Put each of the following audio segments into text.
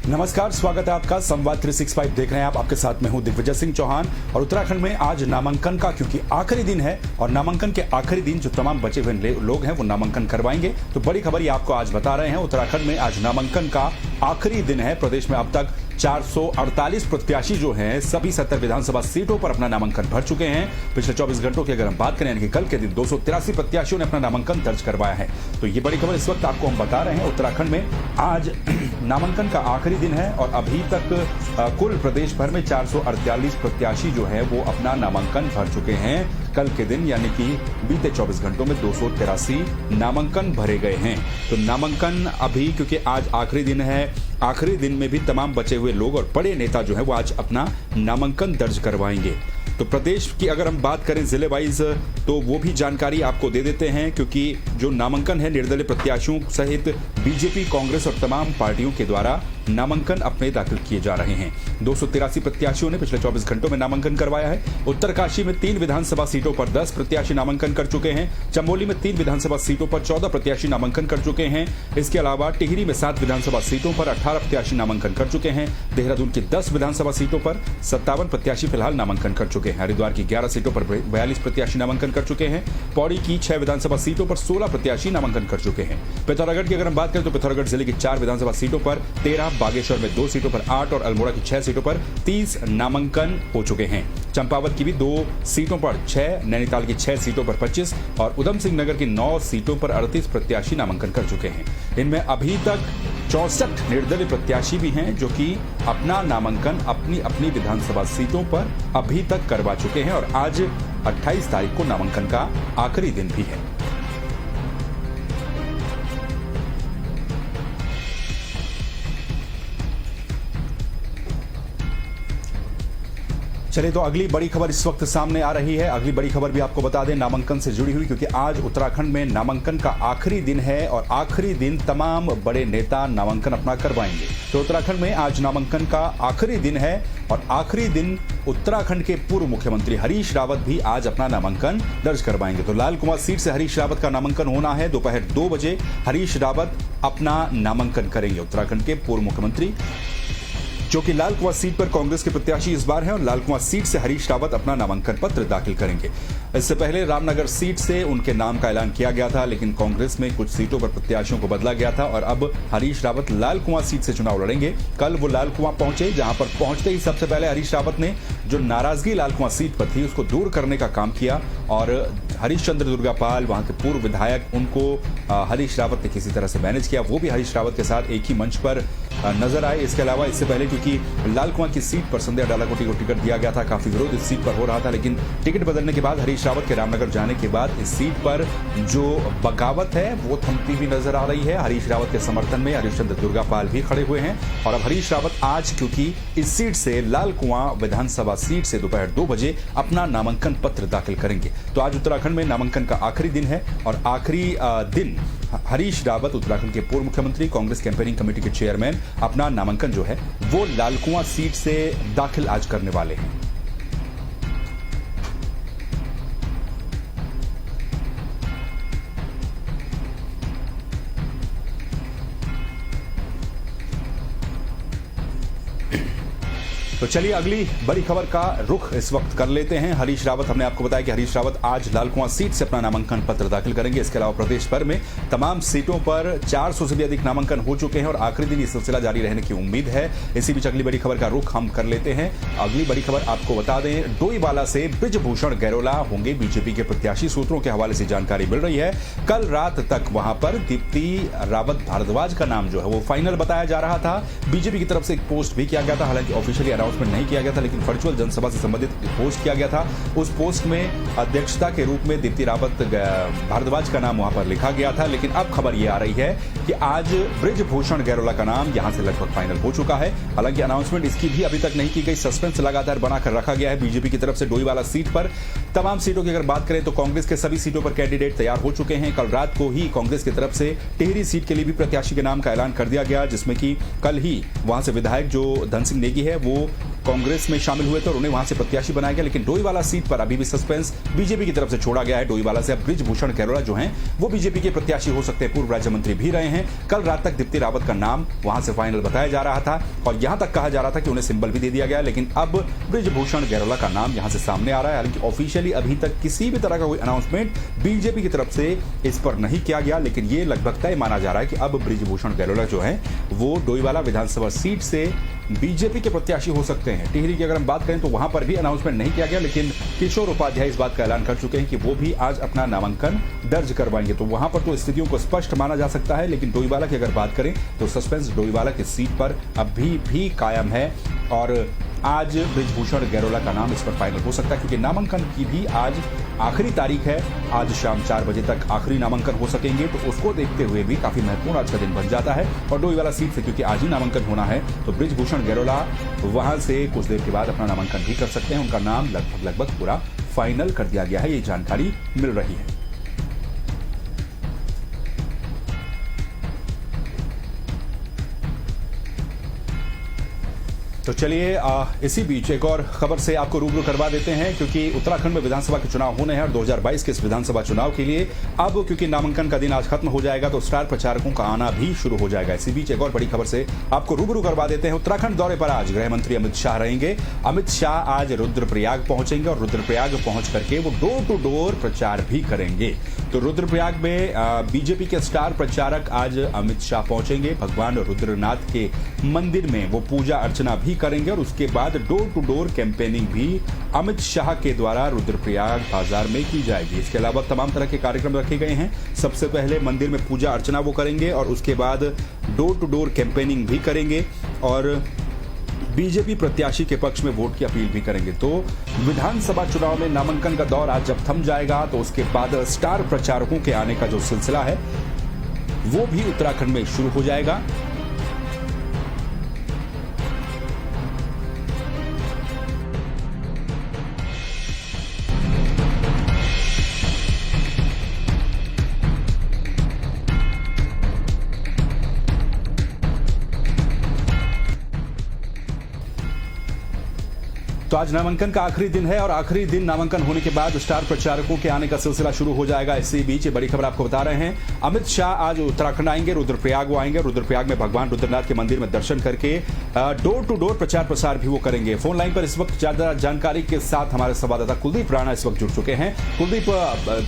नमस्कार, स्वागत है आपका। संवाद 365 देख रहे हैं आप। आपके साथ मैं हूं दिग्विजय सिंह चौहान। और उत्तराखंड में आज नामांकन का क्योंकि आखिरी दिन है और नामांकन के आखिरी दिन जो तमाम बचे हुए लोग हैं वो नामांकन करवाएंगे। तो बड़ी खबर ये आपको आज बता रहे हैं। उत्तराखंड में आज नामांकन का आखिरी दिन है। प्रदेश में अब तक 448 प्रत्याशी जो हैं सभी 70 विधानसभा सीटों पर अपना नामांकन भर चुके हैं। पिछले 24 घंटों की अगर हम बात करें यानी कि कल के दिन 283 प्रत्याशियों ने अपना नामांकन दर्ज करवाया है। तो ये बड़ी खबर इस वक्त आपको हम बता रहे हैं। उत्तराखंड में आज नामांकन का आखिरी दिन है और अभी तक कुल प्रदेश भर में 448 प्रत्याशी जो है वो अपना नामांकन भर चुके हैं। कल के दिन यानी कि बीते 24 घंटों में 283 नामांकन भरे गए हैं। तो नामांकन अभी क्योंकि आज आखिरी दिन है, आखिरी दिन में भी तमाम बचे हुए लोग और बड़े नेता जो है वो आज अपना नामांकन दर्ज करवाएंगे। तो प्रदेश की अगर हम बात करें जिले वाइज तो वो भी जानकारी आपको दे देते हैं, क्योंकि जो नामांकन है निर्दलीय प्रत्याशियों सहित बीजेपी, कांग्रेस और तमाम पार्टियों के द्वारा नामांकन अपने दाखिल किए जा रहे हैं। 283 प्रत्याशियों ने पिछले 24 घंटों में नामांकन करवाया है। उत्तरकाशी में 3 विधानसभा सीटों पर 10 प्रत्याशी नामांकन कर चुके हैं। चमोली में 3 विधानसभा सीटों पर 14 प्रत्याशी नामांकन कर चुके हैं। इसके अलावा टिहरी में 7 विधानसभा सीटों पर 18 प्रत्याशी नामांकन कर चुके हैं। देहरादून की 10 विधानसभा सीटों पर 57 प्रत्याशी फिलहाल नामांकन कर चुके हैं। हरिद्वार की 11 सीटों पर 42 प्रत्याशी नामांकन कर चुके हैं। पौड़ी की 6 विधानसभा सीटों पर 16 प्रत्याशी नामांकन कर चुके हैं। पिथौरागढ़ की अगर हम बात करें तो पिथौरागढ़ जिले की 4 विधानसभा सीटों पर 13, बागेश्वर में 2 सीटों पर 8 और अल्मोड़ा की 6 सीटों पर 30 नामांकन हो चुके हैं। चंपावत की भी 2 सीटों पर 6, नैनीताल की 6 सीटों पर 25 और उधम सिंह नगर की 9 सीटों पर 38 प्रत्याशी नामांकन कर चुके हैं। इनमें अभी तक 64 निर्दलीय प्रत्याशी भी हैं जो कि अपना नामांकन अपनी अपनी विधानसभा सीटों पर अभी तक करवा चुके हैं और आज 28 तारीख को नामांकन का आखिरी दिन भी है। चलिए, तो अगली बड़ी खबर इस वक्त सामने आ रही है। अगली बड़ी खबर भी आपको बता दें नामांकन से जुड़ी हुई, क्योंकि आज उत्तराखंड में नामांकन का आखिरी दिन है और आखिरी दिन तमाम बड़े नेता नामांकन अपना करवाएंगे। तो उत्तराखंड में आज नामांकन का आखिरी दिन है और आखिरी दिन उत्तराखंड के पूर्व मुख्यमंत्री हरीश रावत भी आज अपना नामांकन दर्ज करवाएंगे। तो लाल कुआं सीट से हरीश रावत का नामांकन होना है। दोपहर 2 बजे हरीश रावत अपना नामांकन करेंगे। उत्तराखंड के पूर्व मुख्यमंत्री जो कि लाल कुआं सीट पर कांग्रेस के प्रत्याशी इस बार हैं और लाल कुआं सीट से हरीश रावत अपना नामांकन पत्र दाखिल करेंगे। इससे पहले रामनगर सीट से उनके नाम का ऐलान किया गया था, लेकिन कांग्रेस में कुछ सीटों पर प्रत्याशियों को बदला गया था और अब हरीश रावत लाल कुआं सीट से चुनाव लड़ेंगे। कल वो लाल कुआं पहुंचे, जहां पर पहुंचते ही सबसे पहले हरीश रावत ने जो नाराजगी लाल कुआं सीट पर थी उसको दूर करने का काम किया और हरीश चंद्र दुर्गापाल, वहां के पूर्व विधायक, उनको हरीश रावत ने किसी तरह से मैनेज किया। वो भी हरीश रावत के साथ एक ही मंच पर नजर आए। इसके अलावा इससे पहले क्योंकि लाल कुआं की सीट पर संध्या डालाकोटी को टिकट दिया गया था, काफी विरोध इस सीट पर हो रहा था, लेकिन टिकट बदलने के बाद हरीश रावत के रामनगर जाने के बाद इस सीट पर जो बगावत है वो थमती हुई नजर आ रही है। हरीश रावत के समर्थन में हरीश चंद्र दुर्गापाल भी खड़े हुए हैं और अब हरीश रावत आज क्योंकि इस सीट से लाल कुआं विधानसभा सीट से दोपहर 2 बजे अपना नामांकन पत्र दाखिल करेंगे। तो आज उत्तराखंड में नामांकन का आखिरी दिन है और आखिरी दिन हरीश रावत, उत्तराखंड के पूर्व मुख्यमंत्री, कांग्रेस कैंपेनिंग कमेटी के चेयरमैन, अपना नामांकन जो है वो लाल कुआं सीट से दाखिल आज करने वाले हैं। तो चलिए अगली बड़ी खबर का रुख इस वक्त कर लेते हैं। हरीश रावत, हमने आपको बताया कि हरीश रावत आज लाल कुआं सीट से अपना नामांकन पत्र दाखिल करेंगे। इसके अलावा प्रदेश भर में तमाम सीटों पर 400 से भी अधिक नामांकन हो चुके हैं और आखिरी दिन ये सिलसिला जारी रहने की उम्मीद है। इसी बीच अगली बड़ी खबर का रुख हम कर लेते हैं। अगली बड़ी खबर आपको बता दें, डोईवाला से बृजभूषण गैरोला होंगे बीजेपी के प्रत्याशी। सूत्रों के हवाले से जानकारी मिल रही है। कल रात तक वहां पर दीप्ति रावत भारद्वाज का नाम जो है वो फाइनल बताया जा रहा था। बीजेपी की तरफ से एक पोस्ट भी किया गया था, हालांकि ऑफिशियली अनाउंसमेंट नहीं किया गया था, लेकिन वर्चुअल जनसभा से संबंधित पोस्ट किया गया था। उस पोस्ट में अध्यक्षता के रूप में दीप्ति रावत भारद्वाज का नाम वहां पर लिखा गया था, लेकिन अब खबर यह आ रही है कि आज बृजभूषण गैरोला का नाम यहां से लगभग फाइनल हो चुका है। हालांकि अनाउंसमेंट इसकी भी अभी तक नहीं की गई, सस्पेंस लगातार बनाकर रखा गया है बीजेपी की तरफ से। डोईवाला सीट पर तमाम सीटों की अगर बात करें तो कांग्रेस के सभी सीटों पर कैंडिडेट तैयार हो चुके हैं। कल रात को ही कांग्रेस की तरफ से टिहरी सीट के लिए भी प्रत्याशी के नाम का ऐलान कर दिया गया, जिसमें कि कल ही वहां से विधायक जो धन सिंह नेगी है वो कांग्रेस में शामिल हुए थे और उन्हें वहां से प्रत्याशी बनाया गया। लेकिन डोईवाला सीट पर अभी भी सस्पेंस बीजेपी की तरफ से छोड़ा गया है। डोईवाला से अब बृजभूषण गैरोला जो हैं वो बीजेपी के प्रत्याशी हो सकते हैं, पूर्व राज्य मंत्री भी रहे हैं। कल रात तक दीप्ति रावत का नाम वहां से फाइनल बताया जा रहा था और यहां तक कहा जा रहा था कि उन्हें सिंबल भी दे दिया गया, लेकिन अब बृजभूषण गैरोला का नाम यहां से सामने आ रहा है। हालांकि ऑफिशियली अभी तक किसी भी तरह का कोई अनाउंसमेंट बीजेपी की तरफ से इस पर नहीं किया गया, लेकिन ये लगभग तय माना जा रहा है कि अब बृजभूषण गैरोला जो है वो डोईवाला विधानसभा सीट से बीजेपी के प्रत्याशी हो सकते हैं। टिहरी की अगर हम बात करें तो वहां पर भी अनाउंसमेंट नहीं किया गया, लेकिन किशोर उपाध्याय इस बात का ऐलान कर चुके हैं कि वो भी आज अपना नामांकन दर्ज करवाएंगे। तो वहां पर तो स्थितियों को स्पष्ट माना जा सकता है, लेकिन डोईवाला की अगर बात करें तो सस्पेंस डोईवाला की सीट पर अभी भी कायम है और आज बृजभूषण गैरोला का नाम इस पर फाइनल हो सकता है, क्योंकि नामांकन की भी आज आखिरी तारीख है। आज शाम 4 बजे तक आखिरी नामांकन हो सकेंगे, तो उसको देखते हुए भी काफी महत्वपूर्ण आज का दिन बन जाता है। और डोईवाला सीट से क्योंकि आज ही नामांकन होना है तो बृजभूषण गैरोला वहां से कुछ देर के बाद अपना नामांकन भी कर सकते हैं। उनका नाम लगभग पूरा फाइनल कर दिया गया है, ये जानकारी मिल रही है। तो चलिए इसी बीच एक और खबर से आपको रूबरू करवा देते हैं, क्योंकि उत्तराखंड में विधानसभा के चुनाव होने हैं और 2022 के इस विधानसभा चुनाव के लिए अब क्योंकि नामांकन का दिन आज खत्म हो जाएगा तो स्टार प्रचारकों का आना भी शुरू हो जाएगा। इसी बीच एक और बड़ी खबर से आपको रूबरू करवा देते हैं। उत्तराखंड दौरे पर आज गृह मंत्री अमित शाह रहेंगे। अमित शाह आज रुद्रप्रयाग पहुंचेंगे और रुद्रप्रयाग पहुंच करके वो डोर टू डोर प्रचार भी करेंगे। तो रुद्रप्रयाग में बीजेपी के स्टार प्रचारक आज अमित शाह पहुंचेंगे। भगवान रुद्रनाथ के मंदिर में वो पूजा अर्चना भी करेंगे और उसके बाद डोर टू डोर कैंपेनिंग भी अमित शाह के द्वारा रुद्रप्रयाग बाजार में की जाएगी। इसके अलावा तमाम तरह के कार्यक्रम रखे गए हैं। सबसे पहले मंदिर में पूजा अर्चना वो करेंगे और उसके बाद डोर टू डोर कैंपेनिंग भी करेंगे और बीजेपी प्रत्याशी के पक्ष में वोट की अपील भी करेंगे। तो विधानसभा चुनाव में नामांकन का दौर आज जब थम जाएगा तो उसके बाद स्टार प्रचारकों के आने का जो सिलसिला है वो भी उत्तराखंड में शुरू हो जाएगा। तो आज नामांकन का आखिरी दिन है और आखिरी दिन नामांकन होने के बाद स्टार प्रचारकों के आने का सिलसिला शुरू हो जाएगा। इसी बीच ये बड़ी खबर आपको बता रहे हैं, अमित शाह आज उत्तराखंड आएंगे, रुद्रप्रयाग वो आएंगे। रुद्रप्रयाग में भगवान रुद्रनाथ के मंदिर में दर्शन करके डोर टू डोर प्रचार प्रसार भी वो करेंगे। फोन लाइन पर इस वक्त ज्यादा जानकारी के साथ हमारे संवाददाता कुलदीप राणा इस वक्त जुड़ चुके हैं। कुलदीप,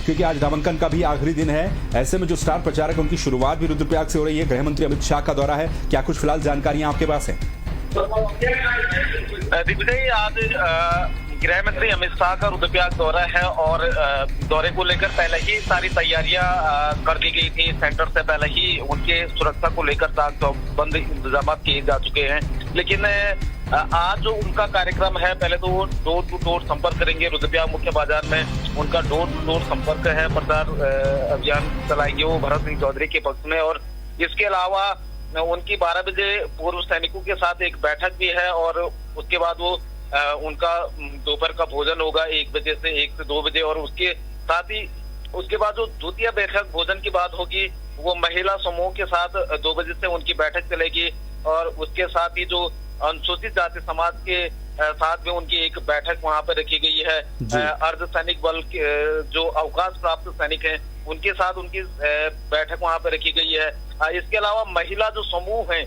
क्योंकि आज नामांकन का भी आखिरी दिन है, ऐसे में जो स्टार प्रचारक उनकी शुरुआत भी रुद्रप्रयाग से हो रही है। गृह मंत्री अमित शाह का दौरा है, क्या कुछ फिलहाल जानकारियां आपके पास है? दिग्विजय, आज गृह मंत्री अमित शाह का रुद्रप्रयाग दौरा है और दौरे को लेकर पहले ही सारी तैयारियां कर दी गई थी। सेंटर से पहले ही उनके सुरक्षा को लेकर ताकतबंद इंतजाम किए जा चुके हैं। लेकिन आज जो उनका कार्यक्रम है, पहले तो वो डोर टू डोर संपर्क करेंगे। रुद्रप्रयाग मुख्य बाजार में उनका डोर टू डोर संपर्क है, प्रचार अभियान चलाएंगे वो भरत सिंह चौधरी के पक्ष में। और इसके अलावा उनकी 12 बजे पूर्व सैनिकों के साथ एक बैठक भी है और उसके बाद वो उनका दोपहर का भोजन होगा 1 बजे से 1 से 2 बजे। और उसके साथ ही उसके बाद जो द्वितीय बैठक भोजन की बात होगी वो महिला समूह के साथ 2 बजे से उनकी बैठक चलेगी। और उसके साथ ही जो अनुसूचित जाति समाज के साथ में उनकी एक बैठक वहां पर रखी गई है। अर्ध सैनिक बल के जो अवकाश प्राप्त सैनिक हैं उनके साथ उनकी बैठक वहां पर रखी गई है। इसके अलावा महिला जो समूह है,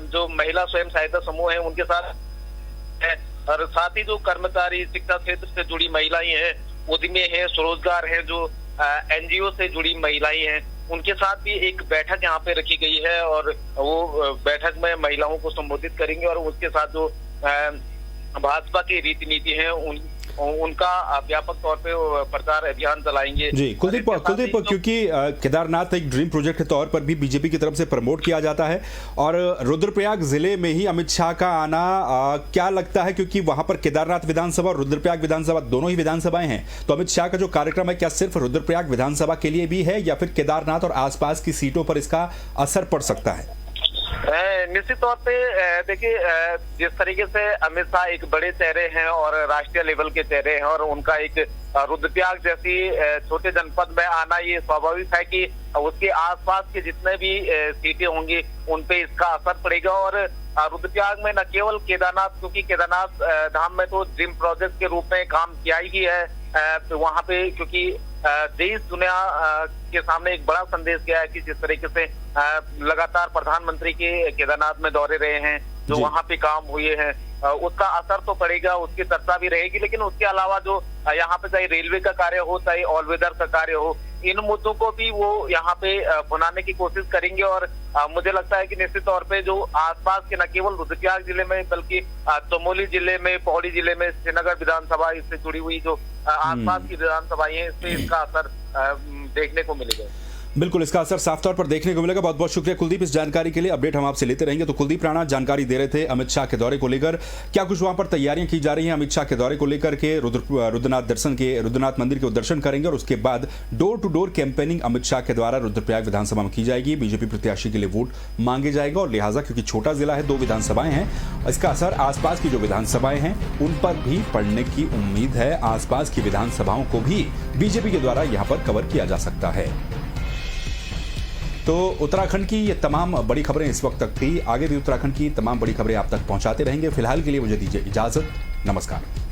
जो महिला स्वयं सहायता समूह है उनके साथ है। और साथ ही जो कर्मचारी शिक्षा क्षेत्र से जुड़ी महिलाएं हैं, उद्यमी हैं, स्वरोजगार हैं, जो एनजीओ से जुड़ी महिलाएं हैं, उनके साथ भी एक बैठक यहाँ पे रखी गई है। और वो बैठक में महिलाओं को संबोधित करेंगे और उसके साथ जो भाजपा की रीति नीति है उनका व्यापक तौर पे प्रचार अभियान चलाएंगे। जी कुलदीप, क्योंकि केदारनाथ एक ड्रीम प्रोजेक्ट के तौर पर भी बीजेपी की तरफ से प्रमोट किया जाता है और रुद्रप्रयाग जिले में ही अमित शाह का आना क्या लगता है, क्योंकि वहां पर केदारनाथ विधानसभा और रुद्रप्रयाग विधानसभा दोनों ही विधानसभाएं हैं, तो अमित शाह का जो कार्यक्रम है क्या सिर्फ रुद्रप्रयाग विधानसभा के लिए भी है या फिर केदारनाथ और आसपास की सीटों पर इसका असर पड़ सकता है? निश्चित तौर पे देखिए, जिस तरीके से अमित शाह एक बड़े चेहरे हैं और राष्ट्रीय लेवल के चेहरे हैं और उनका एक रुद्रप्रयाग जैसी छोटे जनपद में आना ये स्वाभाविक है कि उसके आसपास के जितने भी सीटें होंगी उन पे इसका असर पड़ेगा। और रुद्रप्रयाग में न केवल केदारनाथ, क्योंकि केदारनाथ धाम में तो ड्रीम प्रोजेक्ट के रूप में काम किया ही है, तो वहां पे क्योंकि देश दुनिया के सामने एक बड़ा संदेश गया है कि जिस तरीके से लगातार प्रधानमंत्री के केदारनाथ में दौरे रहे हैं, जो वहां पे काम हुए हैं, उसका असर तो पड़ेगा, उसकी चर्चा भी रहेगी। लेकिन उसके अलावा जो यहाँ पे चाहे रेलवे का कार्य हो, चाहे ऑल वेदर का कार्य हो, इन मुद्दों को भी वो यहाँ पे भुनाने की कोशिश करेंगे। और मुझे लगता है कि निश्चित तौर पे जो आसपास के न केवल रुद्रप्रयाग जिले में बल्कि चमोली जिले में, पौड़ी जिले में, श्रीनगर विधानसभा इससे जुड़ी हुई जो आसपास की विधानसभाएं हैं, इससे इसका असर देखने को मिलेगा। बिल्कुल, इसका असर साफ तौर पर देखने को मिलेगा। बहुत बहुत शुक्रिया कुलदीप इस जानकारी के लिए। अपडेट हम आपसे लेते रहेंगे। तो कुलदीप राणा जानकारी दे रहे थे अमित शाह के दौरे को लेकर, क्या कुछ वहां पर तैयारियां की जा रही हैं अमित शाह के दौरे को लेकर के। रुद्रनाथ मंदिर के दर्शन करेंगे और उसके बाद door to door campaigning Amit Shah के द्वारा रुद्रप्रयाग विधानसभा में की जाएगी। बीजेपी प्रत्याशी के लिए वोट मांगे जाएगा और लिहाजा क्योंकि छोटा जिला है, 2 विधानसभाएं हैं, इसका असर आसपास की जो विधानसभाएं हैं उन पर भी पड़ने की उम्मीद है। आसपास की विधानसभाओं को भी बीजेपी के द्वारा यहां पर कवर किया जा सकता है। तो उत्तराखंड की ये तमाम बड़ी खबरें इस वक्त तक थी। आगे भी उत्तराखंड की तमाम बड़ी खबरें आप तक पहुंचाते रहेंगे। फिलहाल के लिए मुझे दीजिए इजाजत। नमस्कार।